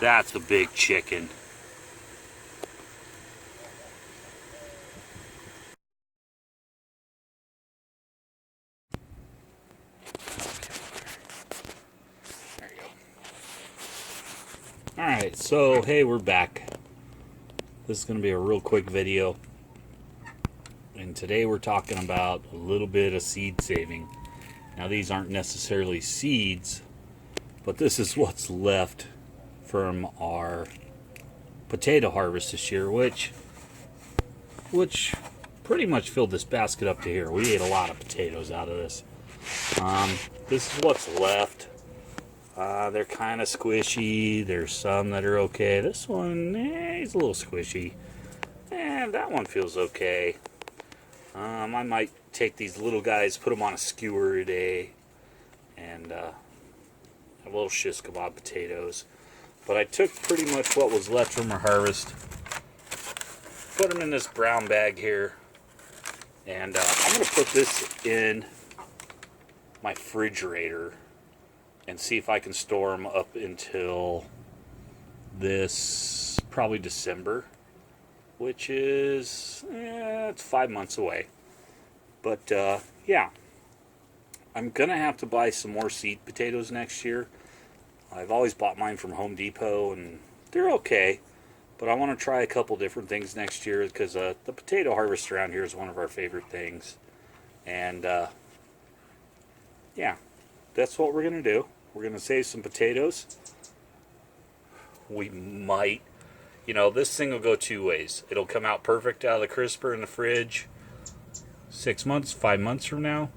That's a big chicken. There you go. Alright, so hey, we're back. This is going to be a real quick video. And today we're talking about a little bit of seed saving. Now these aren't necessarily seeds, but this is what's left from our potato harvest this year, which pretty much filled this basket up to here. We ate a lot of potatoes out of this. This is what's left. They're kind of squishy. There's some that are okay. This one, he's a little squishy. And that one feels okay. I might take these little guys, put them on a skewer today, and have a little shish kebab potatoes. But I took pretty much what was left from our harvest, put them in this brown bag here, and I'm going to put this in my refrigerator and see if I can store them up until this, probably December, which is, it's 5 months away. But, yeah, I'm going to have to buy some more seed potatoes next year. I've always bought mine from Home Depot, and they're okay. But I want to try a couple different things next year, because the potato harvest around here is one of our favorite things. And, yeah, that's what we're going to do. We're going to save some potatoes. We might, you know, this thing will go two ways. It'll come out perfect out of the crisper in the fridge 6 months, 5 months from now,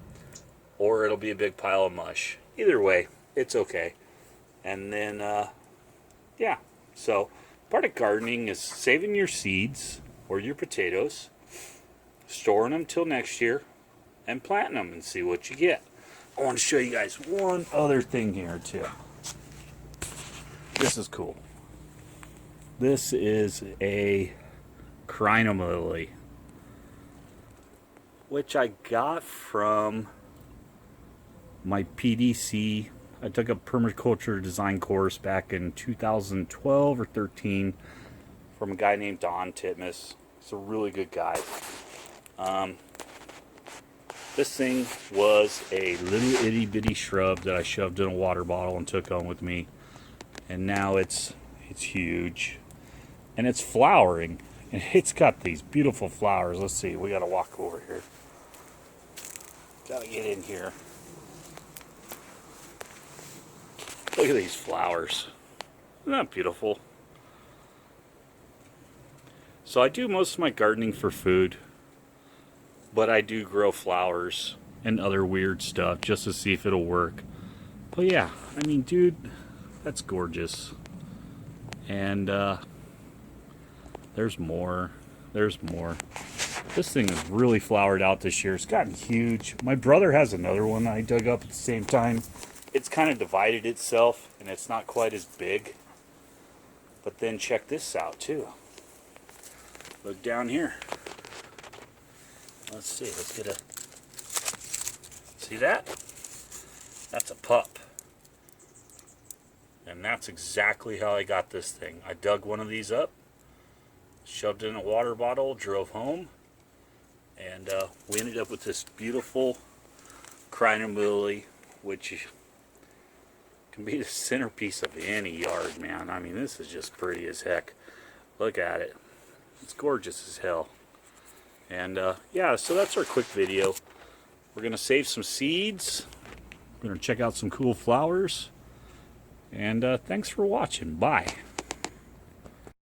or it'll be a big pile of mush. Either way, it's okay. And then, yeah, so part of gardening is saving your seeds or your potatoes, storing them till next year, and planting them and see what you get. I want to show you guys one other thing here too. This is cool. This is a crinum lily, which I got from my PDC. I took a permaculture design course back in 2012 or 13 from a guy named Don Titmus. He's a really good guy. This thing was a little itty bitty shrub that I shoved in a water bottle and took home with me, and now it's huge, and it's flowering, and it's got these beautiful flowers. Let's see, we gotta walk over here. Gotta get in here. Look at these flowers. Isn't that beautiful? So I do most of my gardening for food, but I do grow flowers and other weird stuff just to see if it'll work. But yeah, I mean, dude, that's gorgeous. And there's more. There's more. This thing is really flowered out this year. It's gotten huge. My brother has another one I dug up at the same time. It's kind of divided itself, and it's not quite as big. But then check this out, too. Look down here. Let's see. Let's get a... See that? That's a pup. And that's exactly how I got this thing. I dug one of these up, shoved it in a water bottle, drove home, and we ended up with this beautiful crinum lily, which can be the centerpiece of any yard, man. I mean, this is just pretty as heck. Look at it. It's gorgeous as hell. And yeah, so that's our quick video. We're going to save some seeds. We're going to check out some cool flowers. And thanks for watching. Bye.